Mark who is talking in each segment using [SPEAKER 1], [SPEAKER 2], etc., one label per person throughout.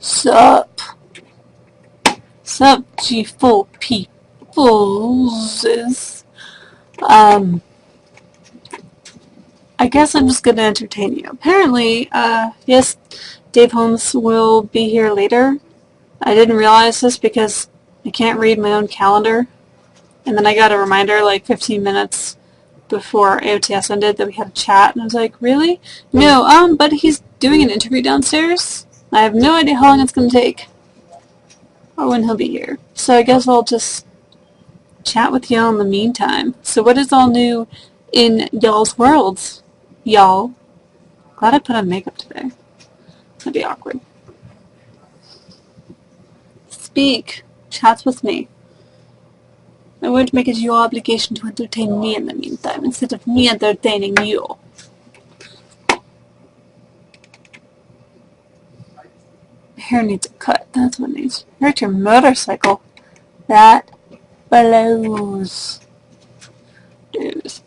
[SPEAKER 1] Sup? Sup, G4 peoples? I guess I'm just gonna entertain you. Apparently, yes, Dave Holmes will be here later. I didn't realize this because I can't read my own calendar. And then I got a reminder like 15 minutes before AOTS ended that we had a chat, and I was like, really? No, but he's doing an interview downstairs. I have no idea how long it's going to take or when he'll be here. So I guess I'll just chat with y'all in the meantime. So what is all new in y'all's worlds? Y'all. Glad I put on makeup today. That'd be awkward. Speak. Chat with me. I won't make it your obligation to entertain me in the meantime, instead of me entertaining you. My hair needs a cut. That's what it needs. You hurt your motorcycle. That blows. Dude.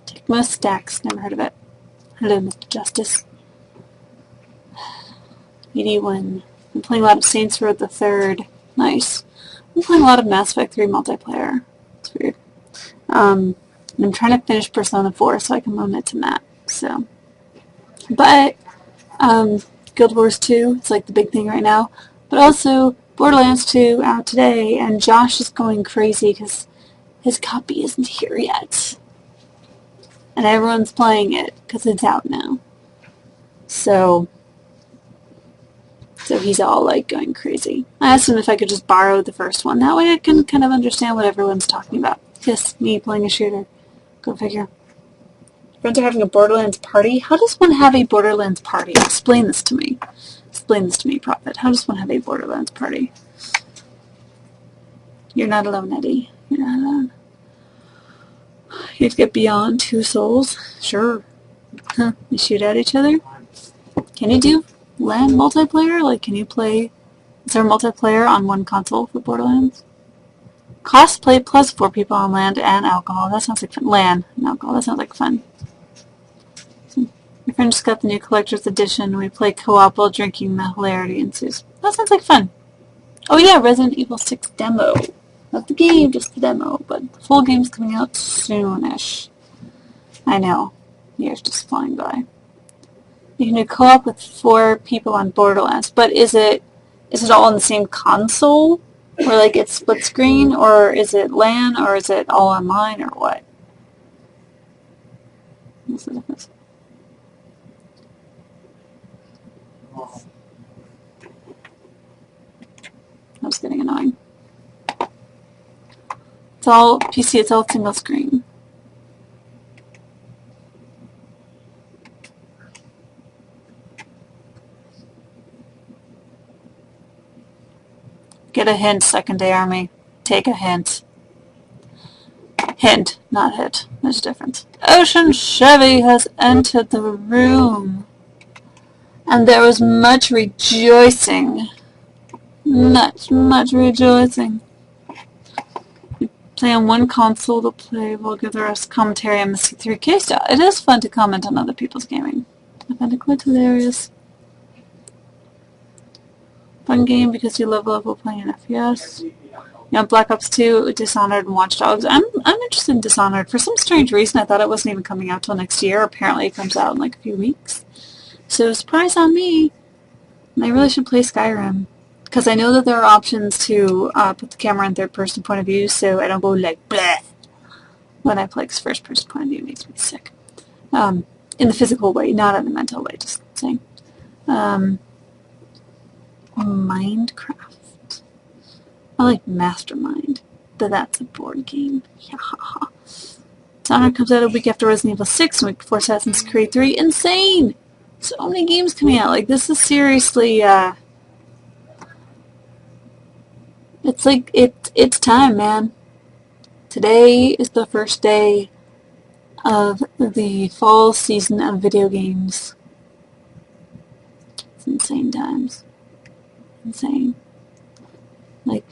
[SPEAKER 1] Take most stacks. Never heard of it. Hello, Mr. Justice. 81. I'm playing a lot of Saints Row the Third. Nice. I'm playing a lot of Mass Effect 3 multiplayer. It's weird. And I'm trying to finish Persona 4 so I can loan it to Matt. So, but Guild Wars 2 is like the big thing right now. But also Borderlands 2 out today, and Josh is going crazy because his copy isn't here yet. And everyone's playing it because it's out now. So he's all like going crazy. I asked him if I could just borrow the first one. That way I can kind of understand what everyone's talking about. Yes, me playing a shooter. Go figure. Friends are having a Borderlands party? How does one have a Borderlands party? Explain this to me. Explain this to me, Prophet. How does one have a Borderlands party? You're not alone, Eddie. You're not alone. You have to get beyond 2 souls? Sure. Huh. You shoot at each other? Can you do LAN multiplayer? Like, can you play... Is there multiplayer on one console for Borderlands? Cosplay plus 4 people on land and alcohol. That sounds like fun. LAN and alcohol. That sounds like fun. My friend just got the new collector's edition. We play co-op while drinking. The hilarity ensues. That sounds like fun. Oh yeah, Resident Evil 6 demo. Not the game, just the demo. But the full game's coming out soonish. I know. Years just flying by. You can do co-op with 4 people on Borderlands, but is it all on the same console? Or like it's split screen, or is it LAN, or is it all online, or what? What's the difference? That's getting annoying. It's all PC, it's all single screen. Get a hint, Second Day Army. Take a hint. Hint, not hit. There's a difference. Ocean Chevy has entered the room. And there was much rejoicing. Much rejoicing. You play on one console to play, we'll give the rest commentary on the C3K style. It is fun to comment on other people's gaming. I find it quite hilarious. Fun game because you level up while playing an FPS. You know, Black Ops 2, Dishonored, and Watch Dogs. I'm interested in Dishonored. For some strange reason, I thought it wasn't even coming out till next year. Apparently it comes out in like a few weeks. So, surprise on me. And I really should play Skyrim. Because I know that there are options to put the camera in third-person point of view, so I don't go like, bleh. When I play first-person point of view, it makes me sick. In the physical way, not in the mental way, just saying. Minecraft. I like Mastermind, but that's a board game. Dishonored comes out a week after Resident Evil 6 and a week before Assassin's Creed 3. Insane! So many games coming out. Like, this is seriously, it's like, it's time, man. Today is the first day of the fall season of video games. It's insane times. Insane. Like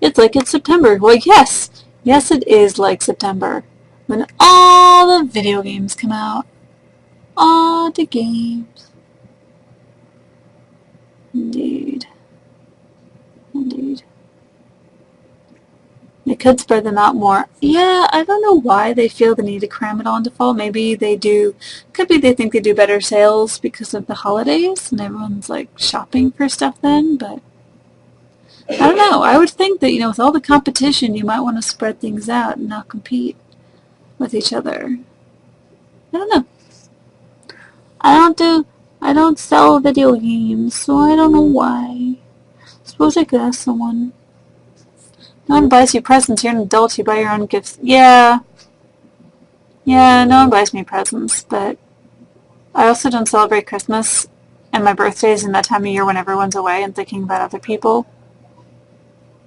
[SPEAKER 1] it's September. Well, yes, it is like September when all the video games come out. All the games. could spread them out more. Yeah, I don't know why they feel the need to cram it all into fall. Maybe they do, could be they think they do better sales because of the holidays and everyone's like shopping for stuff then, but I don't know. I would think that, with all the competition, you might want to spread things out and not compete with each other. I don't know. I don't sell video games, so I don't know why. Suppose I could ask someone. No one buys you presents. You're an adult. You buy your own gifts. Yeah. Yeah, no one buys me presents, but I also don't celebrate Christmas, and my birthday is in that time of year when everyone's away and thinking about other people.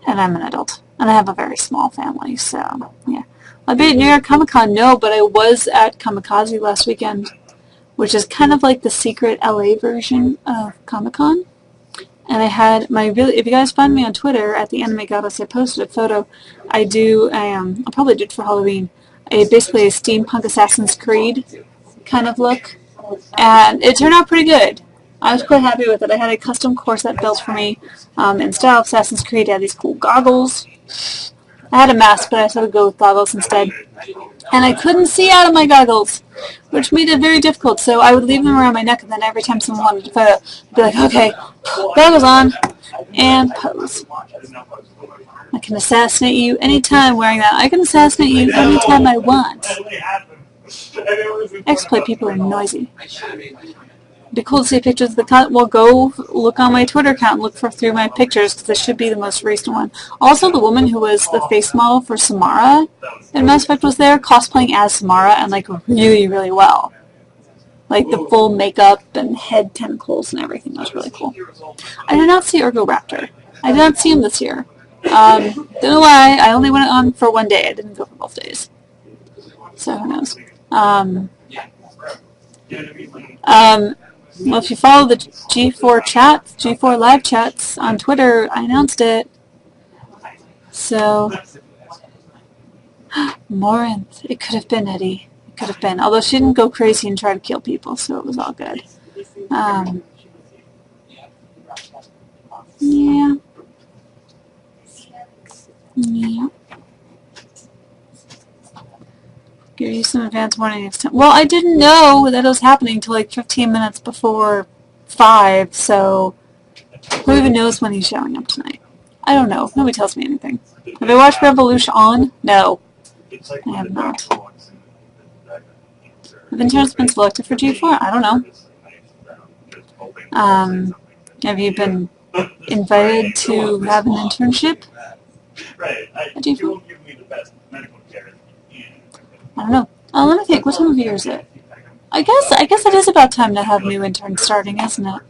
[SPEAKER 1] And I'm an adult. And I have a very small family, so, yeah. I'll be at New York Comic Con. No, but I was at Kamikaze last weekend, which is kind of like the secret LA version of Comic Con. And I had if you guys find me on Twitter at the Anime Goddess, I posted a photo. I'll probably do it for Halloween. Basically a steampunk Assassin's Creed kind of look. And it turned out pretty good. I was quite happy with it. I had a custom corset built for me in style of Assassin's Creed. I had these cool goggles. I had a mask, but I decided to go with goggles instead. And I couldn't see out of my goggles, which made it very difficult. So I would leave them around my neck, and then every time someone wanted a photo, I'd be like, okay, goggles on, and pose. I can assassinate you anytime wearing that. I can assassinate you anytime I want. X-Play people are noisy. It'd be cool to see pictures of the con. Well, go look on my Twitter account and look through my pictures, because this should be the most recent one. Also, the woman who was the face model for Samara in Mass Effect was there, cosplaying as Samara, and, really, really well. The full makeup and head tentacles and everything. That was really cool. I did not see Ergoraptor. I did not see him this year. Don't know why. I only went on for one day. I didn't go for both days. So, who knows? Well, if you follow the G4 live chats on Twitter, I announced it. So, Morinth. It could have been Eddie. It could have been. Although she didn't go crazy and try to kill people, so it was all good. Yeah. Yeah. Give you some advance warning next time. Well, I didn't know that it was happening until 15 minutes before 5, so who even knows when he's showing up tonight? I don't know. Nobody tells me anything. Have I watched Revolution on? No. I have not. Have interns been selected for G4? I don't know. Have you been invited to have an internship at G4? I don't know. Let me think. What time of year is it? I guess it is about time to have new interns starting, isn't it?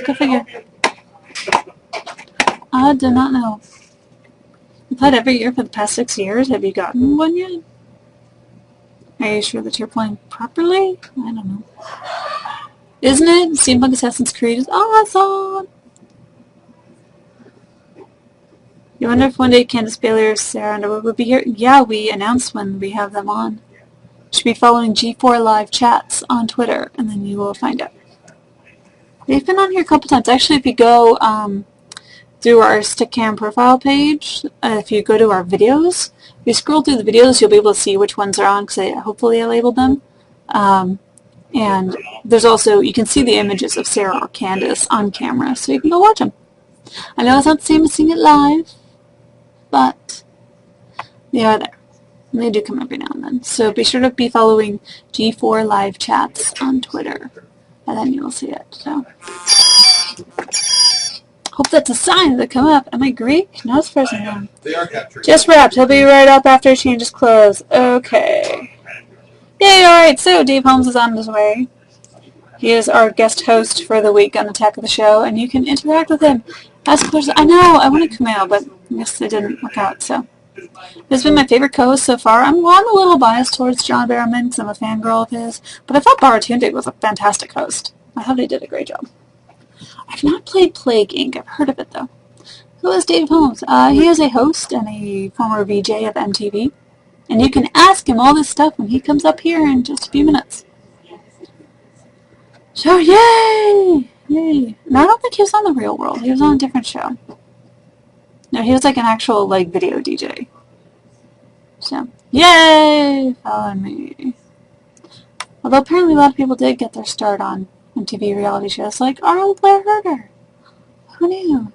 [SPEAKER 1] Go figure. I do not know. I've had every year for the past 6 years. Have you gotten one yet? Are you sure that you're playing properly? I don't know. Isn't it? Steampunk Assassin's Creed is awesome! You wonder if one day Candace Bailey or Sarah Underwood would be here? Yeah, we announce when we have them on. You should be following G4 live chats on Twitter, and then you will find out. They've been on here a couple times. Actually, if you go through our Stickcam profile page, if you go to our videos, if you scroll through the videos, you'll be able to see which ones are on, because hopefully I labeled them. And there's also, you can see the images of Sarah or Candace on camera, so you can go watch them. I know it's not the same as seeing it live, but they are there. And they do come every now and then. So be sure to be following G4 live chats on Twitter, and then you'll see it. So hope that's a sign that they come up. Am I Greek? No, it's frozen down. Just wrapped. He'll be right up after he changes clothes. Okay. Yay, alright, so Dave Holmes is on his way. He is our guest host for the week on Attack of the Show, and you can interact with him. Ask questions. I know, I wanted Kumail, but I guess it didn't work out, so. He's been my favorite co-host so far. I'm a little biased towards John Barrowman, because I'm a fangirl of his, but I thought Baratunde was a fantastic host. I thought he did a great job. I've not played Plague Inc. I've heard of it, though. Who is Dave Holmes? He is a host and a former VJ of MTV, and you can ask him all this stuff when he comes up here in just a few minutes. So, yay! Yay. No, I don't think he was on The Real World. He was on a different show. No, he was like an actual like video DJ. So, yay! Follow me. Although apparently a lot of people did get their start on MTV reality shows like Arnold Blair Herder. Who knew?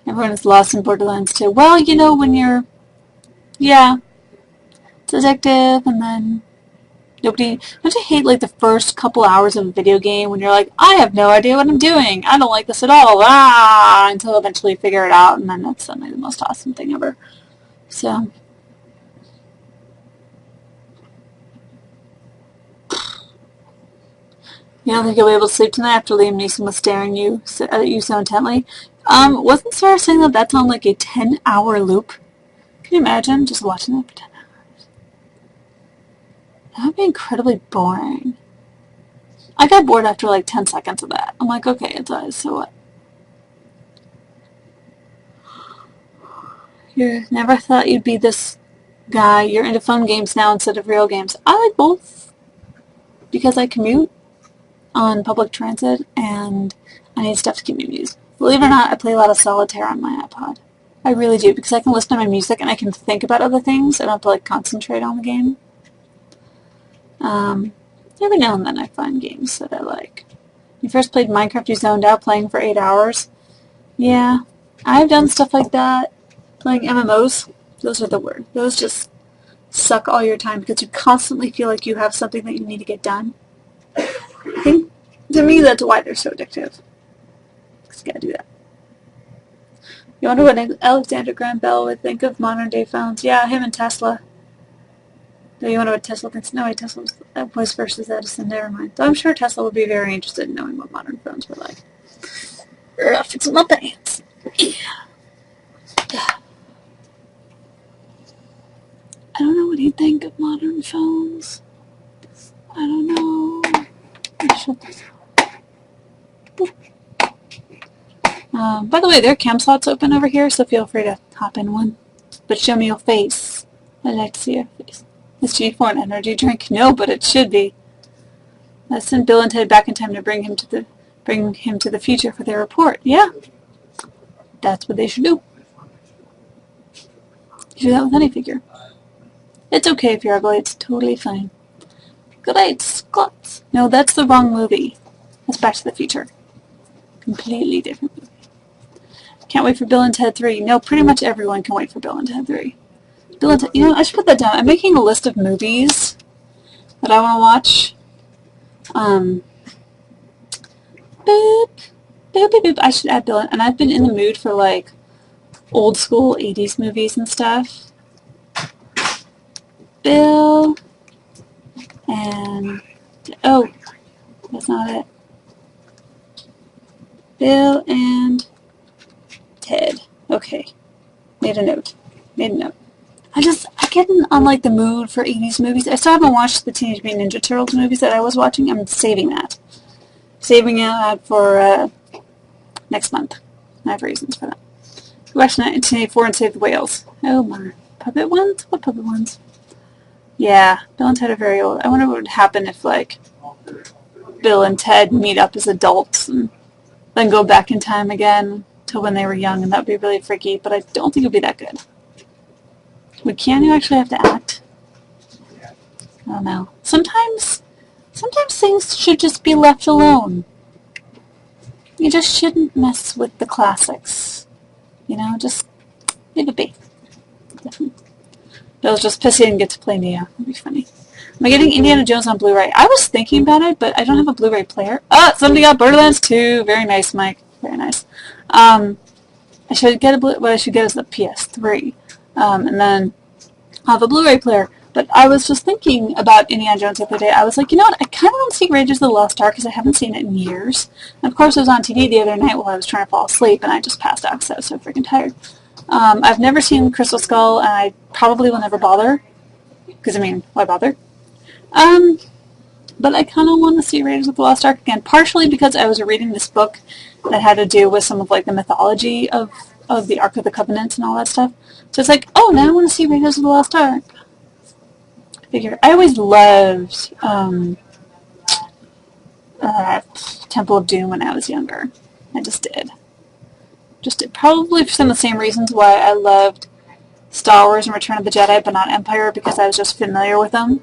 [SPEAKER 1] Everyone is lost in Borderlands too. Well, you know, when you're, yeah, it's addictive, and then don't you hate like the first couple hours of a video game when you're like, I have no idea what I'm doing. I don't like this at all. Until eventually you figure it out, and then it's suddenly the most awesome thing ever. So, you don't think you'll be able to sleep tonight after Liam Neeson was staring at you so intently? Wasn't Sarah saying that that's on like a 10-hour loop? Can you imagine just watching that for 10 hours? That would be incredibly boring. I got bored after like 10 seconds of that. I'm like, okay, it dies, so what? You never thought you'd be this guy. You're into phone games now instead of real games. I like both because I commute on public transit and I need stuff to keep me amused. Believe it or not, I play a lot of solitaire on my iPod. I really do, because I can listen to my music and I can think about other things. I don't have to like concentrate on the game. Every now and then I find games that I like. When you first played Minecraft, you zoned out playing for 8 hours. Yeah, I've done stuff like that. Playing MMOs, those are the word. Those just suck all your time because you constantly feel like you have something that you need to get done. I think, to me, that's why they're so addictive. Just gotta do that. You wonder what Alexander Graham Bell would think of modern-day phones? Yeah, him and Tesla. Do you wonder what Tesla thinks? No, Tesla was versus Edison. Never mind. Though I'm sure Tesla would be very interested in knowing what modern phones were like. Fixing my pants. Yeah. I don't know what he'd think of modern phones. I don't know. By the way, there are cam slots open over here, so feel free to hop in one. But show me your face. I'd like to see your face. Is G4 an energy drink? No, but it should be. Let's send Bill and Ted back in time to bring him to the future for their report. Yeah, that's what they should do. You do that with any figure. It's okay if you're ugly. It's totally fine. Great Scott. No, that's the wrong movie. That's Back to the Future. Completely different movie. Can't wait for Bill and Ted 3. No, pretty much everyone can wait for Bill and Ted 3. Bill and Ted, you know, I should put that down. I'm making a list of movies that I want to watch. Boop, boop, boop, boop. I should add Bill, and I've been in the mood for like old school 80s movies and stuff. Bill and oh, that's not it. Bill and Ted. Okay, made a note. I get on like the mood for 80s movies. I still haven't watched the Teenage Mutant Ninja Turtles movies that I was watching. I'm saving that. Saving it for next month. I have reasons for that. We watched 1984 and Save the Whales. Oh my. Puppet ones? What puppet ones? Yeah, Bill and Ted are very old. I wonder what would happen if like Bill and Ted meet up as adults and then go back in time again to when they were young, and that would be really freaky, but I don't think it would be that good. Would Keanu actually have to act? I don't know. Sometimes things should just be left alone. You just shouldn't mess with the classics. You know, just leave it be. Definitely. Bill's just pissed he didn't get to play Neo. That'd be funny. Am I getting Indiana Jones on Blu-ray? I was thinking about it, but I don't have a Blu-ray player. Oh, somebody got Borderlands 2. Very nice, Mike. Very nice. I should get what I should get is the PS3. And then I'll have a Blu-ray player. But I was just thinking about Indiana Jones the other day. I was like, you know what? I kind of want to see Raiders of the Lost Ark because I haven't seen it in years. And of course, it was on TV the other night while I was trying to fall asleep, and I just passed out because I was so freaking tired. I've never seen Crystal Skull, and I probably will never bother. Because, I mean, why bother? But I kind of want to see Raiders of the Lost Ark again, partially because I was reading this book that had to do with some of like the mythology of the Ark of the Covenant and all that stuff. So it's like, oh, now I want to see Raiders of the Lost Ark. Figure. I always loved Temple of Doom when I was younger. I just did. Just probably for some of the same reasons why I loved Star Wars and Return of the Jedi, but not Empire, because I was just familiar with them.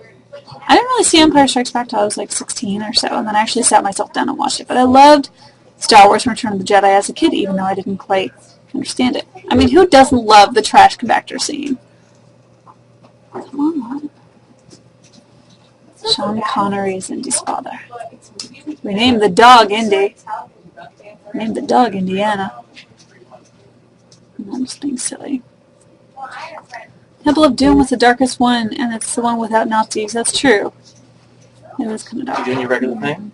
[SPEAKER 1] I didn't really see Empire Strikes Back till I was like 16 or so, and then I actually sat myself down and watched it. But I loved Star Wars and Return of the Jedi as a kid, even though I didn't quite understand it. I mean, who doesn't love the trash compactor scene? Come on. Sean Connery is Indy's father. We named the dog Indy. Named the dog Indiana. I'm just being silly. Temple of Doom was the darkest one, and it's the one without Nazis. That's true. It was kind of dark.
[SPEAKER 2] You doing your regular thing?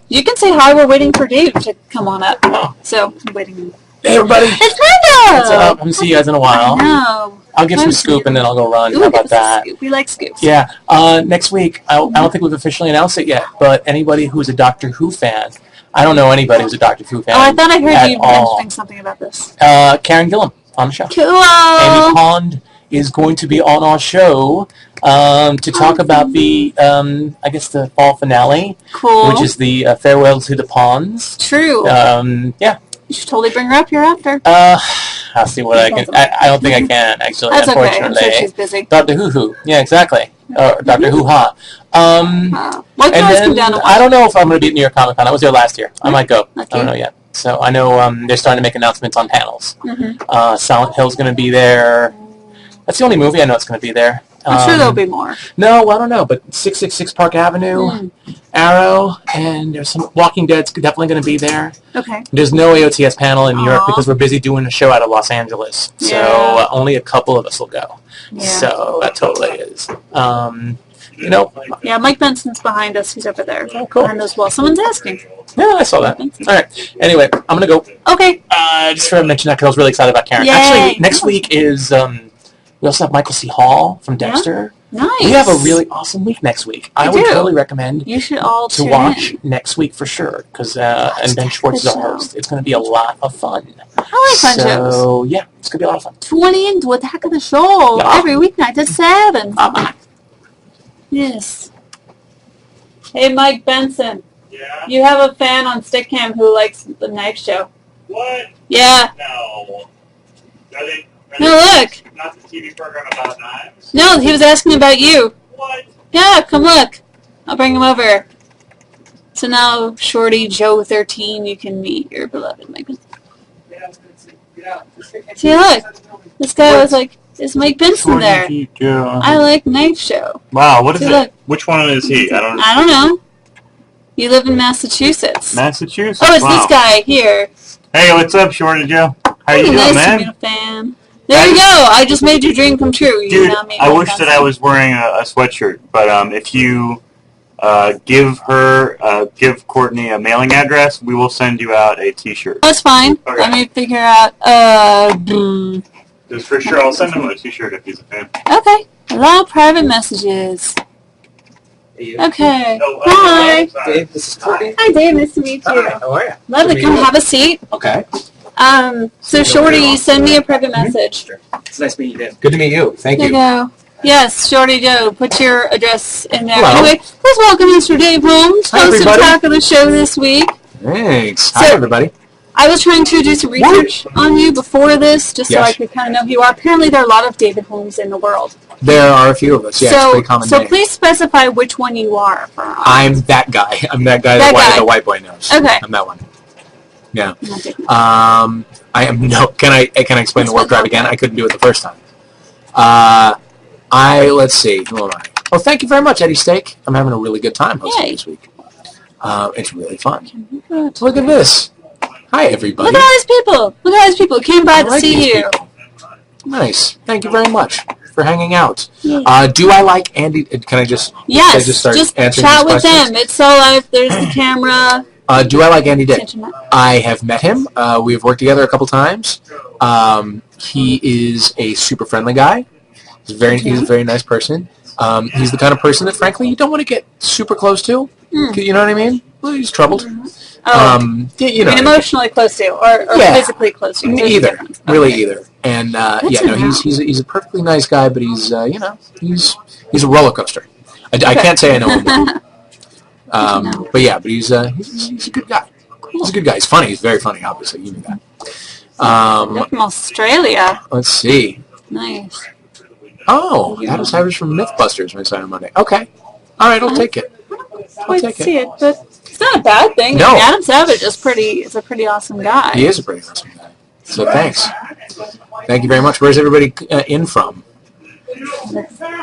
[SPEAKER 1] You can say hi. We're waiting for Dave to come on up. Oh. So, I'm waiting.
[SPEAKER 2] Hey, everybody.
[SPEAKER 1] It's Brenda!
[SPEAKER 2] What's up? I haven't seen you guys in a while.
[SPEAKER 1] No.
[SPEAKER 2] I'll give some scoop and then I'll go run.
[SPEAKER 1] Ooh,
[SPEAKER 2] How about that?
[SPEAKER 1] We like scoops.
[SPEAKER 2] Yeah. Next week, I don't think we've officially announced it yet, but anybody who's a Doctor Who fan, I don't know anybody who's a Doctor Who fan.
[SPEAKER 1] Oh, I thought I heard you
[SPEAKER 2] all.
[SPEAKER 1] mentioning something about this.
[SPEAKER 2] Karen Gillan on the show.
[SPEAKER 1] Cool.
[SPEAKER 2] Amy Pond is going to be on our show to talk about the, I guess, the fall finale.
[SPEAKER 1] Cool.
[SPEAKER 2] Which is the Farewell to the Ponds.
[SPEAKER 1] True.
[SPEAKER 2] Yeah.
[SPEAKER 1] You should totally bring her up here after.
[SPEAKER 2] I'll see what I can. I don't think I can, actually,
[SPEAKER 1] That's
[SPEAKER 2] unfortunately.
[SPEAKER 1] Okay. I'm sure she's busy.
[SPEAKER 2] Doctor Who. Yeah, exactly. Doctor Who-ha.
[SPEAKER 1] Well, you can always come down and watch.
[SPEAKER 2] I don't know if I'm going to be at New York Comic Con. I was there last year. I might go.
[SPEAKER 1] Okay.
[SPEAKER 2] I don't know yet. So I know they're starting to make announcements on panels.
[SPEAKER 1] Mm-hmm.
[SPEAKER 2] Silent Hill's going to be there. That's the only movie I know it's going to be there.
[SPEAKER 1] I'm sure there'll be more.
[SPEAKER 2] No, well, I don't know, but 666 Park Avenue, Arrow, and there's some Walking Dead's definitely going to be there.
[SPEAKER 1] Okay.
[SPEAKER 2] There's no AOTS panel in New York because we're busy doing a show out of Los Angeles. So only a couple of us will go.
[SPEAKER 1] Yeah.
[SPEAKER 2] So that totally is. You know.
[SPEAKER 1] Yeah, Mike Benson's behind us. He's over there.
[SPEAKER 2] Oh, cool.
[SPEAKER 1] Behind us well. Someone's asking.
[SPEAKER 2] Yeah, I saw that. All right. Anyway, I'm going to go.
[SPEAKER 1] Okay.
[SPEAKER 2] Just to mention that because I was really excited about Karen.
[SPEAKER 1] Yay.
[SPEAKER 2] Actually, next week is... we also have Michael C. Hall from Dexter.
[SPEAKER 1] Yeah? Nice.
[SPEAKER 2] We have a really awesome week next week. I would totally recommend
[SPEAKER 1] you should all
[SPEAKER 2] to watch next week for sure, because and Ben Schwartz is our host. It's going to be a lot of fun.
[SPEAKER 1] I like fun shows.
[SPEAKER 2] So yeah, it's going to be a lot of fun.
[SPEAKER 1] 20 into Attack of the Show every weeknight at 7. Yes. Hey, Mike Benson.
[SPEAKER 3] Yeah?
[SPEAKER 1] You have a fan on Stickcam who likes the knife show.
[SPEAKER 3] What?
[SPEAKER 1] Yeah.
[SPEAKER 3] No.
[SPEAKER 1] No, look.
[SPEAKER 3] Not the TV program about knives?
[SPEAKER 1] No, he was asking about you.
[SPEAKER 3] What?
[SPEAKER 1] Yeah, come look. I'll bring him over. So now, Shorty Joe 13, you can meet your beloved Mike Benson. See, look. This guy was like, is Mike Benson there? I like Knife Show.
[SPEAKER 3] Wow, what is it?
[SPEAKER 1] Look.
[SPEAKER 3] Which one is he? I
[SPEAKER 1] don't know. You live in Massachusetts.
[SPEAKER 3] Massachusetts?
[SPEAKER 1] Oh, it's this guy here.
[SPEAKER 3] Hey, what's up, Shorty Joe? How you doing,
[SPEAKER 1] nice
[SPEAKER 3] man?
[SPEAKER 1] to meet a fan. There you go. I just made your dream come true. You
[SPEAKER 3] Dude,
[SPEAKER 1] now meet
[SPEAKER 3] I
[SPEAKER 1] Mike
[SPEAKER 3] wish
[SPEAKER 1] Benson.
[SPEAKER 3] that I was wearing a sweatshirt, but if you give Courtney a mailing address, we will send you out a T-shirt.
[SPEAKER 1] That's fine.
[SPEAKER 3] Okay.
[SPEAKER 1] Let me figure out.
[SPEAKER 3] Just for sure, I'll send him a T-shirt if he's a fan.
[SPEAKER 1] Okay. Allow private messages. Okay.
[SPEAKER 3] Oh,
[SPEAKER 1] Hi.
[SPEAKER 2] Dave, this is Courtney.
[SPEAKER 1] Hi, Dave. Nice to meet you.
[SPEAKER 2] Hi, how are you?
[SPEAKER 1] Lovely. Come have a seat.
[SPEAKER 2] Okay.
[SPEAKER 1] So Shorty, send me a private message.
[SPEAKER 2] It's nice to meet you, Dave. Good to meet you. Thank
[SPEAKER 1] There you
[SPEAKER 2] you.
[SPEAKER 1] go. Yes, Shorty Joe. Put your address in there.
[SPEAKER 2] Hello.
[SPEAKER 1] Anyway, let's welcome Mr. Dave Holmes,
[SPEAKER 2] Hi,
[SPEAKER 1] host and
[SPEAKER 2] everybody.
[SPEAKER 1] talk of the show this week.
[SPEAKER 2] Thanks.
[SPEAKER 1] So-
[SPEAKER 2] Hi, everybody.
[SPEAKER 1] I was trying to do some research on you before this, just so I
[SPEAKER 2] Yes.
[SPEAKER 1] could kind of know who you are. Apparently, there are a lot of David Holmes in the world.
[SPEAKER 2] There are a few of us. Yeah, it's a pretty common
[SPEAKER 1] so
[SPEAKER 2] name.
[SPEAKER 1] please specify which one you are. For our
[SPEAKER 2] I'm that guy. I'm that guy
[SPEAKER 1] That
[SPEAKER 2] that
[SPEAKER 1] guy.
[SPEAKER 2] the white boy knows.
[SPEAKER 1] Okay.
[SPEAKER 2] I'm that one. Yeah.
[SPEAKER 1] Not David.
[SPEAKER 2] I am no. Can I explain the warp drive again? I couldn't do it the first time. Let's see. Who am I? Oh, thank you very much, Eddie Steak. I'm having a really good time hosting
[SPEAKER 1] Yay.
[SPEAKER 2] this week. It's really fun. Look at this. Hi, everybody.
[SPEAKER 1] Look at all these people. Look at all these people who came by
[SPEAKER 2] I
[SPEAKER 1] to
[SPEAKER 2] like
[SPEAKER 1] see
[SPEAKER 2] these
[SPEAKER 1] you.
[SPEAKER 2] people. Nice. Thank you very much for hanging out.
[SPEAKER 1] Yeah.
[SPEAKER 2] Do I like Andy? Can I just
[SPEAKER 1] Yes,
[SPEAKER 2] just start answering
[SPEAKER 1] chat
[SPEAKER 2] these
[SPEAKER 1] with
[SPEAKER 2] questions?
[SPEAKER 1] them. It's so live. There's the camera.
[SPEAKER 2] Do I like Andy Dick?
[SPEAKER 1] Internet.
[SPEAKER 2] I have met him. We've worked together a couple times. He is a super friendly guy. He's a very nice person. He's the kind of person that, frankly, you don't want to get super close to. You know what I mean? Well, he's troubled.
[SPEAKER 1] Oh,
[SPEAKER 2] You know,
[SPEAKER 1] emotionally close to, or
[SPEAKER 2] Yeah.
[SPEAKER 1] physically close to. There's a
[SPEAKER 2] either,
[SPEAKER 1] difference.
[SPEAKER 2] really
[SPEAKER 1] Okay.
[SPEAKER 2] either. And no,
[SPEAKER 1] enough.
[SPEAKER 2] he's a perfectly nice guy, but he's he's a roller coaster. I can't say I know him well. But yeah, but he's a good guy. He's a good guy. He's funny. He's very funny. Obviously, you knew that.
[SPEAKER 1] They're from Australia.
[SPEAKER 2] Let's see.
[SPEAKER 1] Nice.
[SPEAKER 2] Oh, Adam Savage from MythBusters may sign on Monday. Okay. All right, I'll take it.
[SPEAKER 1] I'll take it. But it's not a bad thing.
[SPEAKER 2] No.
[SPEAKER 1] I mean, Adam Savage is a pretty awesome guy.
[SPEAKER 2] He is a pretty awesome guy. So thanks. Thank you very much. Where's everybody in from?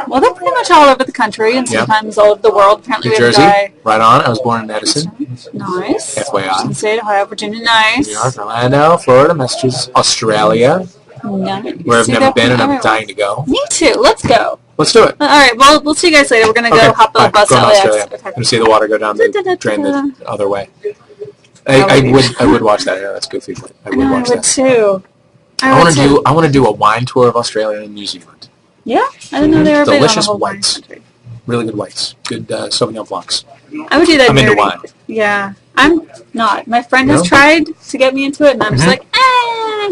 [SPEAKER 1] Well, they're pretty much all over the country and sometimes all over the world. Apparently,
[SPEAKER 2] New
[SPEAKER 1] we have
[SPEAKER 2] Jersey,
[SPEAKER 1] a guy.
[SPEAKER 2] right on. I was born in Edison.
[SPEAKER 1] Nice.
[SPEAKER 2] FYI.
[SPEAKER 1] Washington State, Ohio, Virginia, nice.
[SPEAKER 2] New York, Orlando, Florida, Massachusetts, Australia,
[SPEAKER 1] Nice.
[SPEAKER 2] where I've never been and I'm dying to go.
[SPEAKER 1] Me too. Let's go.
[SPEAKER 2] Let's do it.
[SPEAKER 1] All right. Well, we'll see you guys later. We're gonna go hop on the bus
[SPEAKER 2] going
[SPEAKER 1] to
[SPEAKER 2] to
[SPEAKER 1] LAX.
[SPEAKER 2] Australia.
[SPEAKER 1] Okay.
[SPEAKER 2] And see the water go down the drain the other way. I would watch that. Yeah, that's good feedback. I would watch
[SPEAKER 1] would
[SPEAKER 2] that.
[SPEAKER 1] Too.
[SPEAKER 2] I want to do a wine tour of Australia and New Zealand.
[SPEAKER 1] Yeah, I didn't know they were big on the
[SPEAKER 2] Delicious
[SPEAKER 1] whole wine
[SPEAKER 2] whites.
[SPEAKER 1] country.
[SPEAKER 2] Really good whites. Good Sauvignon Blancs.
[SPEAKER 1] I would do that.
[SPEAKER 2] I'm into wine.
[SPEAKER 1] Yeah, I'm not. My friend has
[SPEAKER 2] No?
[SPEAKER 1] tried to get me into it, and I'm just like, eh.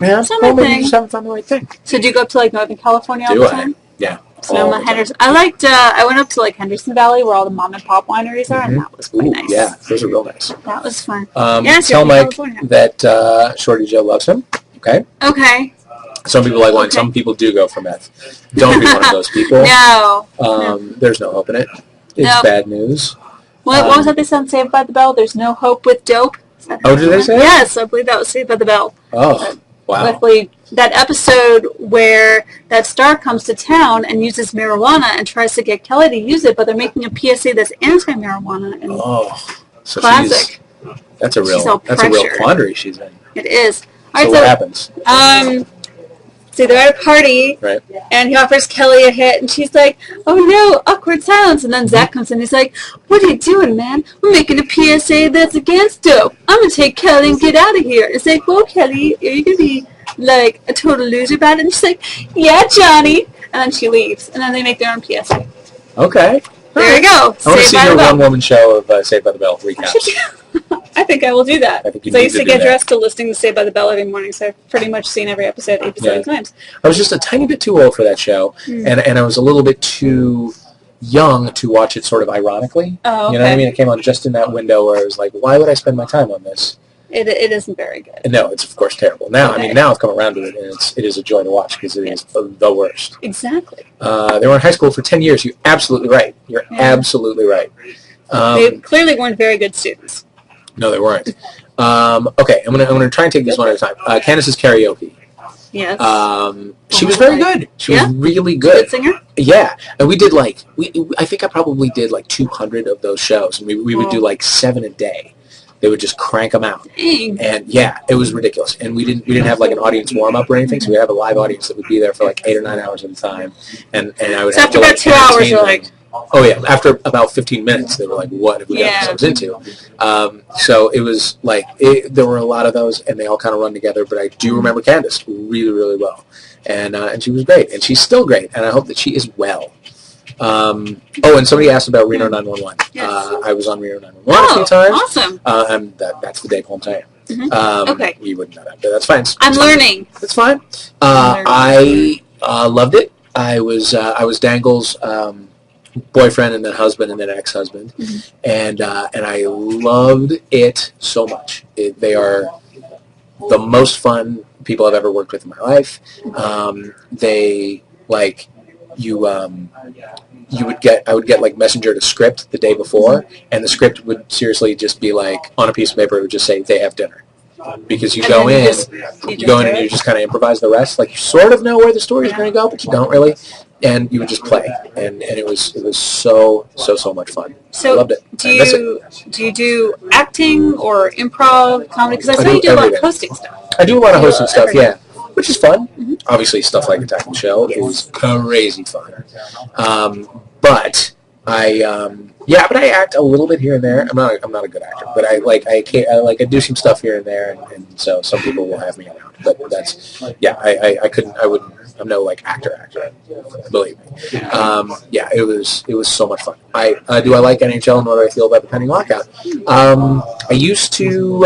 [SPEAKER 2] Yeah,
[SPEAKER 1] It's not my
[SPEAKER 2] maybe
[SPEAKER 1] thing.
[SPEAKER 2] you just haven't found the right thing.
[SPEAKER 1] So do you go up to like Northern California all
[SPEAKER 2] Do
[SPEAKER 1] the
[SPEAKER 2] I?
[SPEAKER 1] time?
[SPEAKER 2] Yeah.
[SPEAKER 1] So Henderson. I liked. I went up to like Henderson Valley, where all the mom and pop wineries are, and that was quite nice.
[SPEAKER 2] Yeah, those are real nice.
[SPEAKER 1] That was fun.
[SPEAKER 2] Tell
[SPEAKER 1] you're from
[SPEAKER 2] Mike
[SPEAKER 1] California.
[SPEAKER 2] that Shorty Joe loves him. Okay.
[SPEAKER 1] Okay.
[SPEAKER 2] Some people like wine.
[SPEAKER 1] Okay.
[SPEAKER 2] Some people do go for meth. Don't be one of those people.
[SPEAKER 1] No.
[SPEAKER 2] There's no hope in it. It's
[SPEAKER 1] No.
[SPEAKER 2] bad news.
[SPEAKER 1] What was that they said on Saved by the Bell? There's no hope with dope.
[SPEAKER 2] Oh, did they say that?
[SPEAKER 1] Yes, I believe that was Saved by the Bell.
[SPEAKER 2] Oh, wow.
[SPEAKER 1] Luckily, that episode where that star comes to town and uses marijuana and tries to get Kelly to use it, but they're making a PSA that's anti-marijuana. And
[SPEAKER 2] Oh, so
[SPEAKER 1] classic.
[SPEAKER 2] that's a real
[SPEAKER 1] all pressured.
[SPEAKER 2] quandary she's in.
[SPEAKER 1] It is. All
[SPEAKER 2] So
[SPEAKER 1] right,
[SPEAKER 2] what happens?
[SPEAKER 1] So they're at a party,
[SPEAKER 2] Right.
[SPEAKER 1] and he offers Kelly a hit, and she's like, "Oh no, awkward silence." And then Zach comes in, and he's like, "What are you doing, man? We're making a PSA that's against dope. I'm gonna take Kelly and get out of here." It's like, "Well, Kelly, are you gonna be like a total loser about it?" And she's like, "Yeah, Johnny." And then she leaves, and then they make their own PSA.
[SPEAKER 2] Okay.
[SPEAKER 1] There you go.
[SPEAKER 2] I want to
[SPEAKER 1] Saved
[SPEAKER 2] see
[SPEAKER 1] by
[SPEAKER 2] your
[SPEAKER 1] the Bell.
[SPEAKER 2] one-woman show of Saved by the Bell recaps.
[SPEAKER 1] I think I will do that.
[SPEAKER 2] I think you
[SPEAKER 1] So I
[SPEAKER 2] need
[SPEAKER 1] used
[SPEAKER 2] to
[SPEAKER 1] to
[SPEAKER 2] do
[SPEAKER 1] get
[SPEAKER 2] that.
[SPEAKER 1] dressed to listening to Saved by the Bell every morning, so I've pretty much seen every episode 8 to 7 times.
[SPEAKER 2] I was just a tiny bit too old for that show, and I was a little bit too young to watch it sort of ironically.
[SPEAKER 1] Oh, okay.
[SPEAKER 2] You know what I mean? It came on just in that window where I was like, why would I spend my time on this?
[SPEAKER 1] It isn't very good.
[SPEAKER 2] And no, it's of course terrible. Now,
[SPEAKER 1] Okay.
[SPEAKER 2] I mean, now I've come around to it, and it is a joy to watch because it is the worst.
[SPEAKER 1] Exactly.
[SPEAKER 2] They were in high school for 10 years. You're absolutely right. You're absolutely right.
[SPEAKER 1] They clearly weren't very good students.
[SPEAKER 2] No, they weren't. Okay, I'm gonna try and take these one at a time. Candace's karaoke.
[SPEAKER 1] Yes.
[SPEAKER 2] She was very good. She was really
[SPEAKER 1] Good
[SPEAKER 2] good.
[SPEAKER 1] singer?
[SPEAKER 2] Yeah, and we did I think I probably did 200 of those shows, and we would do 7 a day. They would just crank them out,
[SPEAKER 1] Dang.
[SPEAKER 2] and yeah, it was ridiculous. And we didn't have an audience warm up or anything, so we would have a live audience that would be there for 8 or 9 hours at a time, and I would
[SPEAKER 1] So
[SPEAKER 2] have
[SPEAKER 1] after
[SPEAKER 2] to
[SPEAKER 1] about 2 hours,
[SPEAKER 2] entertain
[SPEAKER 1] you're
[SPEAKER 2] them.
[SPEAKER 1] like,
[SPEAKER 2] Oh yeah, after about 15 minutes, they were like, "What have we got ourselves into?" So it was there were a lot of those, and they all kind of run together. But I do remember Candace really, really well, and she was great, and she's still great, and I hope that she is well. And somebody asked about Reno 911.
[SPEAKER 1] Yes.
[SPEAKER 2] I was on Reno 911 a few times.
[SPEAKER 1] Awesome.
[SPEAKER 2] And that's the Dave Holmes I am.
[SPEAKER 1] Okay.
[SPEAKER 2] You wouldn't know that, but that's fine.
[SPEAKER 1] I'm learning.
[SPEAKER 2] That's fine. I loved it. I was Dangle's boyfriend and then husband and then ex-husband, and I loved it so much. They are the most fun people I've ever worked with in my life. They I would get Messenger to script the day before, and the script would seriously just be on a piece of paper. It would just say they have dinner. Because you go in and you just kind of improvise the rest. You sort of know where the story's going to go, but you don't really. And you would just play, and it was so much fun.
[SPEAKER 1] So
[SPEAKER 2] I loved it.
[SPEAKER 1] do you do acting or improv comedy? Because I saw you do a lot of hosting stuff.
[SPEAKER 2] I do a lot of hosting stuff, yeah, which is fun. Obviously, stuff like Attack the Show is crazy fun. But but I act a little bit here and there. I'm not a good actor, but I do some stuff here and there, and so some people will have me around. But that's I'm no actor, believe me. It was so much fun. Do I like NHL and what do I feel about the pending lockout? I used to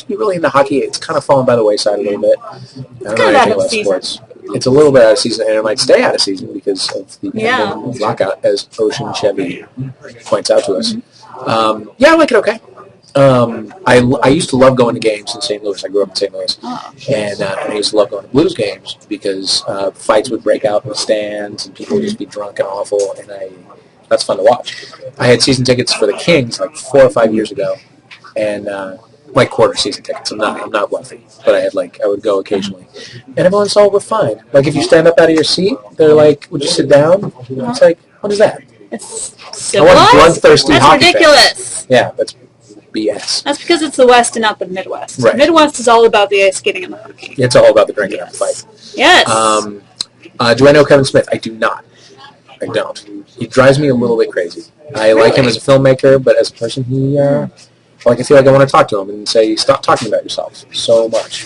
[SPEAKER 2] be really into hockey. It's kind of fallen by the wayside a little bit. I don't know anything about sports. It's a little bit out of season, and it might stay out of season because of the pending lockout, as Ocean Chevy points out to us. I like it okay. I used to love going to games in St. Louis. I grew up in St. Louis,
[SPEAKER 1] Oh.
[SPEAKER 2] and I used to love going to blues games because fights would break out in the stands and people would just be drunk and awful, and that's fun to watch. I had season tickets for the Kings like 4 or 5 years ago, and like quarter season tickets. I'm not wealthy, but I would go occasionally, and everyone saw it was fine. Like if you stand up out of your seat, they're like, "Would you sit down?" It's like, what is that?
[SPEAKER 1] It's
[SPEAKER 2] I
[SPEAKER 1] civilized?
[SPEAKER 2] want bloodthirsty
[SPEAKER 1] That's
[SPEAKER 2] hockey
[SPEAKER 1] ridiculous.
[SPEAKER 2] fans. Yeah, that's BS.
[SPEAKER 1] That's because it's the West and not the Midwest.
[SPEAKER 2] Right.
[SPEAKER 1] The Midwest is all about the ice skating and the hockey.
[SPEAKER 2] It's all about the drinking and the fight.
[SPEAKER 1] Yes.
[SPEAKER 2] Do I know Kevin Smith? I do not. I don't. He drives me a little bit crazy. I like him as a filmmaker, but as a person, I feel like I want to talk to him and say, stop talking about yourself so much.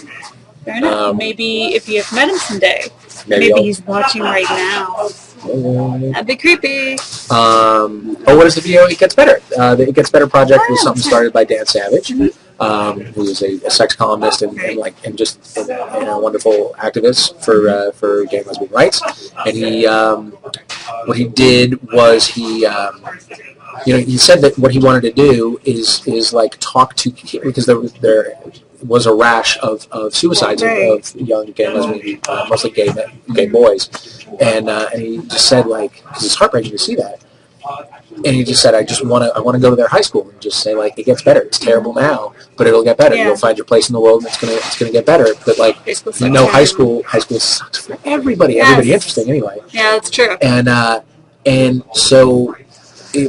[SPEAKER 1] Fair enough. Maybe if you have met him someday, maybe he's watching right now. That'd be creepy.
[SPEAKER 2] What is the video? It Gets Better. The It Gets Better project was something started by Dan Savage, who is a sex columnist and just a wonderful activist for gay and lesbian rights. And he, what he did was he said that what he wanted to do is like talk to, because there was a rash of suicides of young gay and lesbian, mostly gay boys, and he just said, like, because it's heartbreaking to see that, and he just said, I want to go to their high school and just say, like, it gets better. It's terrible now, but it'll get better. You'll find your place in the world, and it's gonna get better. But like, high school sucks for everybody. Yes. Everybody interesting anyway.
[SPEAKER 1] Yeah, that's true.
[SPEAKER 2] And so,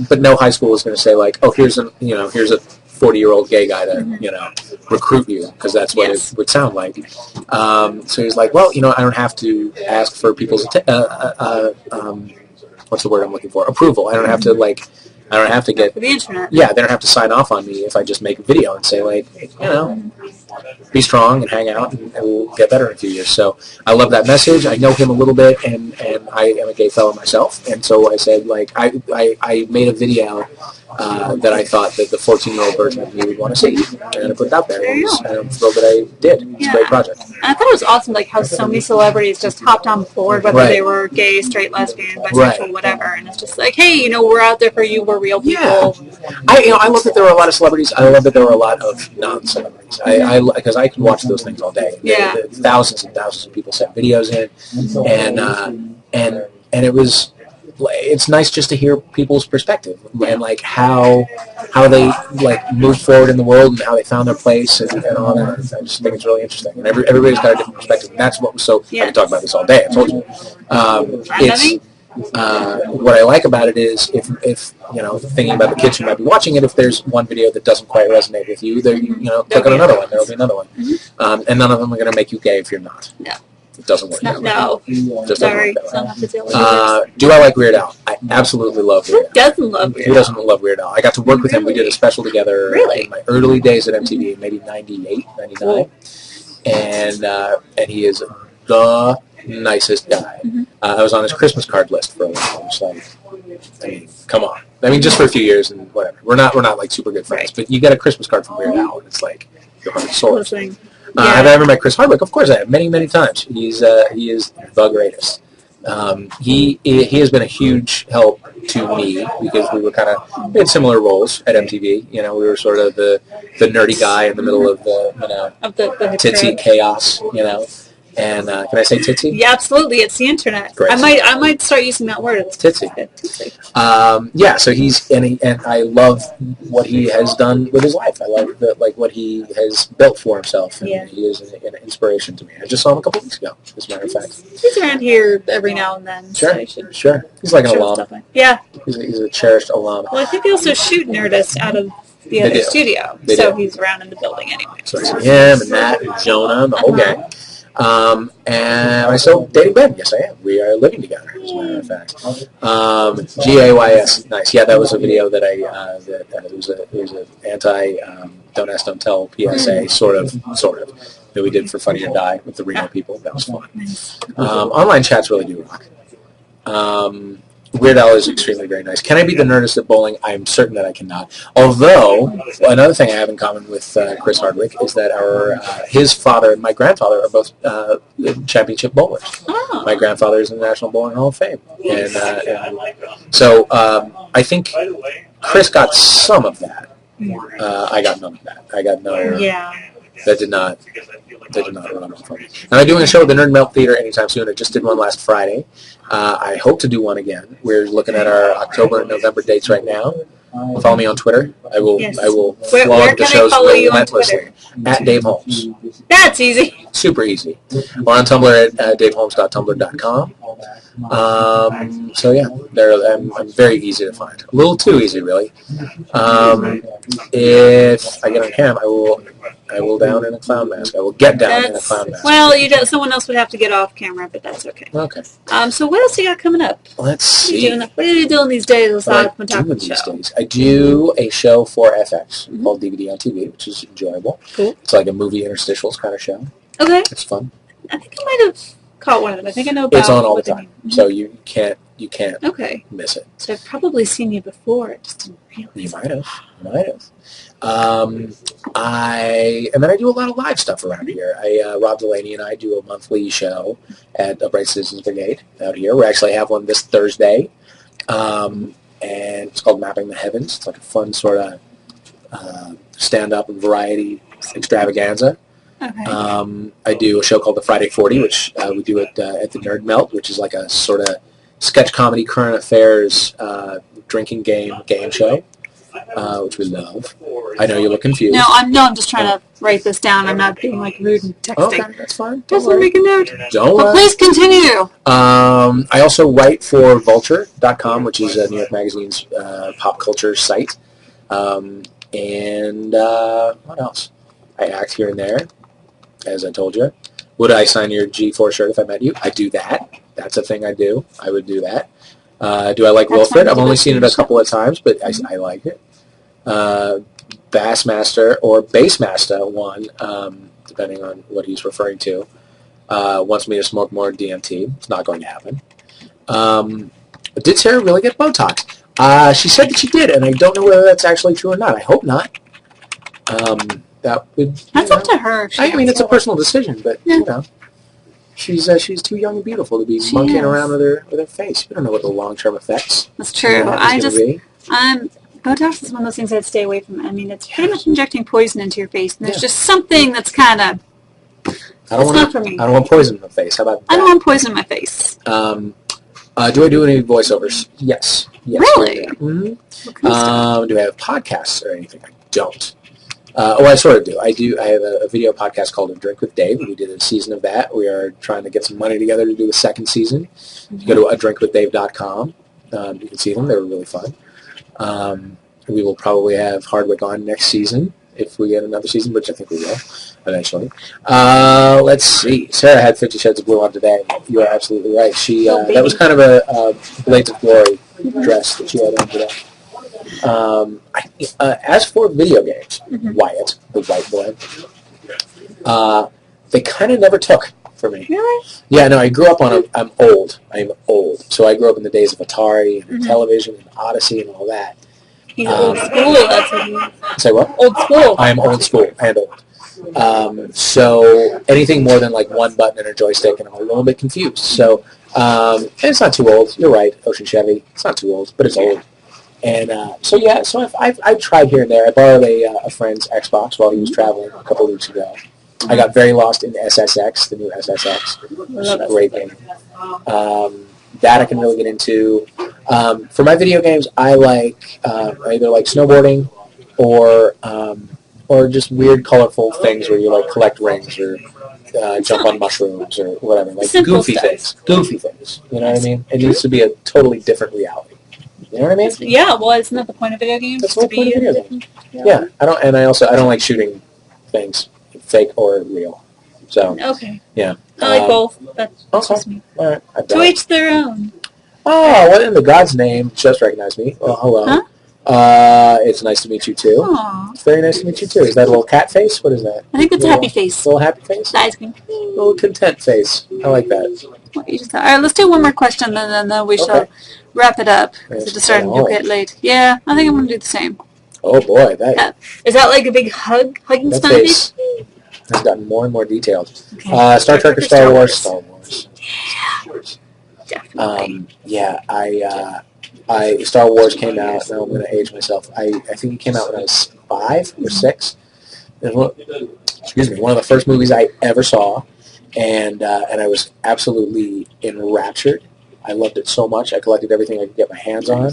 [SPEAKER 2] but no high school is going to say, like, oh, here's a 40-year-old gay guy to recruit you, because that's what it would sound like. So he's like, well, I don't have to ask for people's what's the word I'm looking for? Approval. I don't have to get
[SPEAKER 1] for the internet.
[SPEAKER 2] Yeah, they don't have to sign off on me if I just make a video and say, like, be strong and hang out, and we'll get better in a few years. So I love that message. I know him a little bit, and I am a gay fellow myself, and so I said, like, I made a video that I thought that the 14-year-old version of me would want to see, and I put it out there, and I'm thrilled that I did. It's a great project.
[SPEAKER 1] And I thought it was awesome, like, how so many celebrities just hopped on board, whether they were gay, straight, lesbian, bisexual, whatever, and it's just like, hey, we're out there for you, we're real people.
[SPEAKER 2] Yeah. I love that there were a lot of celebrities. I love that there were a lot of non-celebrities. Because I can watch those things all day.
[SPEAKER 1] Yeah.
[SPEAKER 2] Thousands and thousands of people sent videos in, and it was. It's nice just to hear people's perspective and like how they like moved forward in the world and how they found their place and all that. I just think it's really interesting. And everybody's got a different perspective. And that's what was so. I can talk about this all day. I told you. What I like about it is if thinking about the kids who might be watching it, if there's one video that doesn't quite resonate with you, there click on another one. There will be another one, and none of them are going to make you gay if you're not.
[SPEAKER 1] No.
[SPEAKER 2] It doesn't work.
[SPEAKER 1] No.
[SPEAKER 2] Sorry.
[SPEAKER 1] Do
[SPEAKER 2] I like Weird Al? I absolutely love Weird Al.
[SPEAKER 1] Who doesn't love Weird Al?
[SPEAKER 2] Who doesn't love Weird Al? I got to work with him. We did a special together in my early days at MTV, maybe 98, 99. Cool. And he is the nicest guy. I was on his Christmas card list for a while. I'm just like, come on. Just for a few years and whatever. We're not like super good friends, but you get a Christmas card from Weird Al, and it's like your heart and soul. Have I ever met Chris Hardwick? Of course I have, many, many times. He is the greatest. He has been a huge help to me because we had similar roles at MTV. We were sort of the nerdy guy in the middle of the titsy chaos. And can I say titsy?
[SPEAKER 1] Yeah, absolutely. It's the internet.
[SPEAKER 2] Great.
[SPEAKER 1] I might start using that word. It's
[SPEAKER 2] titsy. So he's and I love what he has done with his life. I love what he has built for himself, and he is an inspiration to me. I just saw him a couple weeks ago, as a matter of fact.
[SPEAKER 1] He's around here every now and then.
[SPEAKER 2] Sure,
[SPEAKER 1] so
[SPEAKER 2] sure. He's like an alum.
[SPEAKER 1] Yeah.
[SPEAKER 2] He's a cherished alum.
[SPEAKER 1] Well, I think they also shoot Nerdist out of the other studio, so he's around in the building anyway.
[SPEAKER 2] So it's him and Matt and Jonah and the whole gang. And I'm still dating Ben. Yes, I am. We are living together, as a matter of fact. GAYS. Nice. Yeah, that was a video that it was an anti don't ask, don't tell PSA, sort of, that we did for Funny or Die with the Reno people. That was fun. Online chats really do rock. Weird Al is extremely very nice. Can I be the nerdist at bowling? I'm certain that I cannot. Although, another thing I have in common with Chris Hardwick is that his father and my grandfather are both championship bowlers.
[SPEAKER 1] Oh.
[SPEAKER 2] My grandfather is in the National Bowling Hall of Fame. And so I think Chris got some of that. I got none of that. I got no.
[SPEAKER 4] Yeah.
[SPEAKER 2] That did not run off for me. Now I'm doing a show at the Nerd Melt Theater anytime soon. I just did one last Friday. I hope to do one again. We're looking at our October and November dates right now. Follow me on Twitter. I will.
[SPEAKER 4] Yes.
[SPEAKER 2] I will
[SPEAKER 4] Where
[SPEAKER 2] flog the
[SPEAKER 4] can I
[SPEAKER 2] shows
[SPEAKER 4] follow you on
[SPEAKER 2] relentlessly
[SPEAKER 4] Twitter?
[SPEAKER 2] at Dave Holmes.
[SPEAKER 4] That's easy.
[SPEAKER 2] Super easy. We're on Tumblr at daveholmes.tumblr.com. So yeah, I'm very easy to find. A little too easy, really. If I get on cam, I will down in a clown mask. I will get down in a clown mask.
[SPEAKER 4] Well, someone else would have to get off camera, but that's okay.
[SPEAKER 2] Okay.
[SPEAKER 4] So what else you got coming up?
[SPEAKER 2] Let's see.
[SPEAKER 4] What are you doing these days?
[SPEAKER 2] What am I doing these days? I do a show for FX called DVD on TV, which is enjoyable.
[SPEAKER 4] Cool.
[SPEAKER 2] It's like a movie interstitials kind of show.
[SPEAKER 4] Okay.
[SPEAKER 2] It's fun.
[SPEAKER 4] I think I might have caught one of them. I think I know about it.
[SPEAKER 2] It's on all the time, so you can't
[SPEAKER 4] Okay.
[SPEAKER 2] miss it.
[SPEAKER 4] So I've probably seen you before. I just didn't realize.
[SPEAKER 2] You might have. And then I do a lot of live stuff around here. Rob Delaney and I do a monthly show at Upright Citizens Brigade out here. We actually have one this Thursday, and it's called Mapping the Heavens. It's like a fun sort of stand-up and variety extravaganza.
[SPEAKER 1] Okay.
[SPEAKER 2] I do a show called the Friday 40, which we do at the Nerd Melt, which is like a sort of sketch comedy, current affairs, drinking game show, which we love. I know you look confused.
[SPEAKER 1] No, I'm just trying to write this down. I'm not being like rude and texting.
[SPEAKER 2] Okay, that's fine.
[SPEAKER 1] Just make a note.
[SPEAKER 2] Don't
[SPEAKER 1] But
[SPEAKER 2] worry.
[SPEAKER 1] please continue.
[SPEAKER 2] I also write for Vulture.com, which is New York Magazine's pop culture site. And what else? I act here and there, as I told you. Would I sign your G4 shirt if I met you? I do that. That's a thing I do. I would do that. Do I like
[SPEAKER 1] That's
[SPEAKER 2] Wilfred?
[SPEAKER 1] fine.
[SPEAKER 2] I've only seen it a couple of times, but I like it. Bassmaster or Bassmaster one, depending on what he's referring to, wants me to smoke more DMT. It's not going to happen. Did Sarah really get Botox? She said that she did, and I don't know whether that's actually true or not. I hope not. That would.
[SPEAKER 1] That's up to her.
[SPEAKER 2] I mean, it's a personal decision, but she's too young and beautiful to be monkeying around with her face. We don't know what the long-term effects.
[SPEAKER 1] That's true.
[SPEAKER 2] Be.
[SPEAKER 1] Botox is one of those things I'd stay away from. I mean, it's pretty much injecting poison into your face, and there's just something that's kind of. Not for me.
[SPEAKER 2] I don't want poison in my face. How about that?
[SPEAKER 1] I don't want poison in my face.
[SPEAKER 2] Do I do any voiceovers? Yes.
[SPEAKER 1] Really?
[SPEAKER 2] Mm-hmm. Do I have podcasts or anything? I don't. I sort of do. I have a video podcast called A Drink with Dave. We did a season of that. We are trying to get some money together to do a second season. You go to adrinkwithdave.com. You can see them. They were really fun. We will probably have Hardwick on next season if we get another season, which I think we will eventually. Let's see. Sarah had 50 Shades of Blue on today. You are absolutely right. She that was kind of a Blades of Glory dress that she had on today. As for video games, Wyatt, the white boy, they kind of never took for me.
[SPEAKER 1] Really?
[SPEAKER 2] Yeah, no, I grew up on I'm old. So I grew up in the days of Atari and television and Odyssey and all that.
[SPEAKER 4] He's old school. That's what you
[SPEAKER 2] Say what?
[SPEAKER 4] Old school.
[SPEAKER 2] I am old school and old. So anything more than like one button and a joystick, and I'm a little bit confused. So and it's not too old. You're right, Ocean Chevy. It's not too old, but it's old. And so I've tried here and there. I borrowed a friend's Xbox while he was traveling a couple of weeks ago. I got very lost in SSX, the new SSX. It's a great game. That I can really get into. For my video games, I either like snowboarding or just weird, colorful things where you like collect rings or jump on mushrooms or whatever, like goofy things. You know what I mean? It needs to be a totally different reality. You know what I mean?
[SPEAKER 4] Yeah, well, isn't that the point of video games?
[SPEAKER 2] That's the whole point of video games. Yeah, I don't like shooting things, fake or real. So
[SPEAKER 4] okay.
[SPEAKER 2] Yeah.
[SPEAKER 4] I like both. That's
[SPEAKER 2] Okay.
[SPEAKER 4] just me.
[SPEAKER 2] All right.
[SPEAKER 4] To each their own.
[SPEAKER 2] Oh, what in the God's name? Just recognize me. Oh, hello.
[SPEAKER 1] Huh?
[SPEAKER 2] It's nice to meet you too.
[SPEAKER 1] Aww.
[SPEAKER 2] It's very nice to meet you too. Is that a little cat face? What is that?
[SPEAKER 1] I think that's a happy face.
[SPEAKER 2] Little happy face?
[SPEAKER 1] Ice cream.
[SPEAKER 2] Little content face. I like that.
[SPEAKER 1] All right, let's do one more question, and then we shall wrap it up. Because it's starting to get late. Yeah, I think I'm going to do the same.
[SPEAKER 2] Oh boy,
[SPEAKER 4] Is that like a big hugging
[SPEAKER 2] that
[SPEAKER 4] smiley?
[SPEAKER 2] face has gotten more and more detailed.
[SPEAKER 4] Okay.
[SPEAKER 2] Star Trek or Star Wars? Star Wars.
[SPEAKER 4] Definitely.
[SPEAKER 2] Star Wars came out. Now I'm going to age myself. I think it came out when I was 5 or 6. It was one of the first movies I ever saw, and I was absolutely enraptured. I loved it so much. I collected everything I could get my hands on.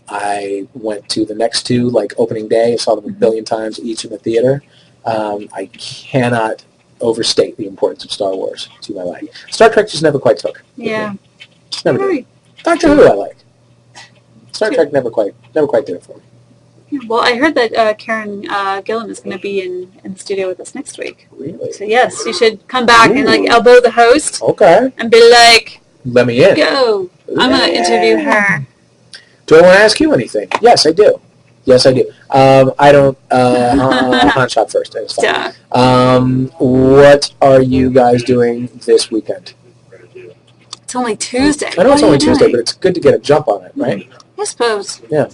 [SPEAKER 2] I went to the next two, like opening day. I saw them a billion times each in the theater. I cannot overstate the importance of Star Wars to my life. Star Trek just never quite took.
[SPEAKER 4] Yeah.
[SPEAKER 2] Just never did. Doctor Who I like. Star Trek never quite did it for me.
[SPEAKER 4] Well, I heard that Karen Gillan is going to be in the studio with us next week.
[SPEAKER 2] Really?
[SPEAKER 4] So yes, you should come back and like
[SPEAKER 2] Ooh.
[SPEAKER 4] elbow the host
[SPEAKER 2] Okay.
[SPEAKER 4] and be like,
[SPEAKER 2] Let me in.
[SPEAKER 4] "Go! I'm going to interview her."
[SPEAKER 2] Do I want to ask you anything? Yes, I do. I don't. I'll hunt shop first. It's fine.
[SPEAKER 4] Yeah.
[SPEAKER 2] What are you guys doing this weekend?
[SPEAKER 4] It's only Tuesday.
[SPEAKER 2] I know it's
[SPEAKER 4] What are
[SPEAKER 2] only
[SPEAKER 4] you
[SPEAKER 2] Tuesday,
[SPEAKER 4] doing?
[SPEAKER 2] but it's good to get a jump on it, right?
[SPEAKER 4] I suppose.
[SPEAKER 2] Yeah.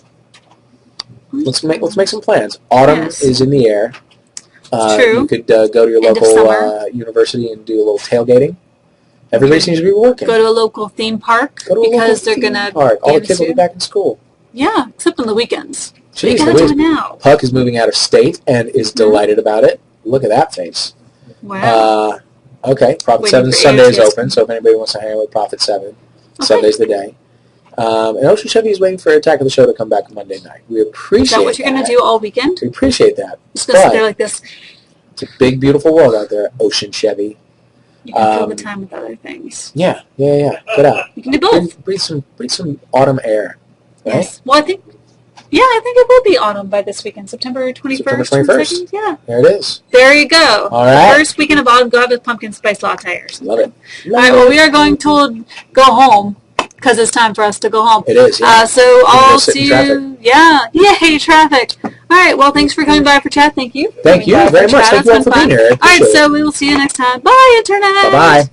[SPEAKER 2] Let's make some plans. Autumn
[SPEAKER 4] Yes.
[SPEAKER 2] is in the air.
[SPEAKER 4] True.
[SPEAKER 2] You could go to your
[SPEAKER 4] End of
[SPEAKER 2] local
[SPEAKER 4] summer.
[SPEAKER 2] university and do a little tailgating. Everybody seems to be working.
[SPEAKER 4] Go to a local theme park
[SPEAKER 2] Go to a
[SPEAKER 4] because
[SPEAKER 2] local
[SPEAKER 4] they're
[SPEAKER 2] theme
[SPEAKER 4] going to
[SPEAKER 2] park. All the kids will be back in school.
[SPEAKER 4] Yeah, except on the weekends.
[SPEAKER 2] Jeez,
[SPEAKER 4] you got to
[SPEAKER 2] Louise.
[SPEAKER 4] do it now.
[SPEAKER 2] Puck is moving out of state and is delighted about it. Look at that face.
[SPEAKER 4] Wow.
[SPEAKER 2] Okay, Prophet
[SPEAKER 4] Waiting
[SPEAKER 2] 7
[SPEAKER 4] for
[SPEAKER 2] Sunday is
[SPEAKER 4] AOTS.
[SPEAKER 2] open, so if anybody wants to hang out with Prophet 7,
[SPEAKER 4] Okay.
[SPEAKER 2] Sunday's the day. And Ocean Chevy is waiting for Attack of the Show to come back Monday night. We appreciate
[SPEAKER 4] Is that what you're going to do all weekend?
[SPEAKER 2] We appreciate that.
[SPEAKER 4] Just going to sit
[SPEAKER 2] But
[SPEAKER 4] there like this.
[SPEAKER 2] it's a big, beautiful world out there, Ocean Chevy.
[SPEAKER 4] You can fill the time with other things.
[SPEAKER 2] Yeah. Get out.
[SPEAKER 4] You can do both.
[SPEAKER 2] Breathe some autumn air. Right?
[SPEAKER 4] Yes. Well, I think it will be autumn by this weekend. September 21st.
[SPEAKER 2] September 21st.
[SPEAKER 4] 22nd? Yeah.
[SPEAKER 2] There it is.
[SPEAKER 4] There you go.
[SPEAKER 2] All right.
[SPEAKER 4] First weekend of autumn, go have a pumpkin spice latte or something.
[SPEAKER 2] Love it.
[SPEAKER 4] All right, well, we are going to go home because it's time for us to go home.
[SPEAKER 2] It is, yeah.
[SPEAKER 4] So
[SPEAKER 2] We're gonna
[SPEAKER 4] I'll
[SPEAKER 2] sit in
[SPEAKER 4] see
[SPEAKER 2] traffic.
[SPEAKER 4] you. Yeah. Yay, traffic. All right, well, thanks for coming by for chat. Thank you.
[SPEAKER 2] Thank you
[SPEAKER 4] Coming by
[SPEAKER 2] very
[SPEAKER 4] for
[SPEAKER 2] much.
[SPEAKER 4] chat.
[SPEAKER 2] Thank you all
[SPEAKER 4] It's
[SPEAKER 2] for
[SPEAKER 4] been
[SPEAKER 2] being
[SPEAKER 4] fun.
[SPEAKER 2] here. I
[SPEAKER 4] All right,
[SPEAKER 2] appreciate it.
[SPEAKER 4] so we will see you next time. Bye, Internet.
[SPEAKER 2] Bye-bye.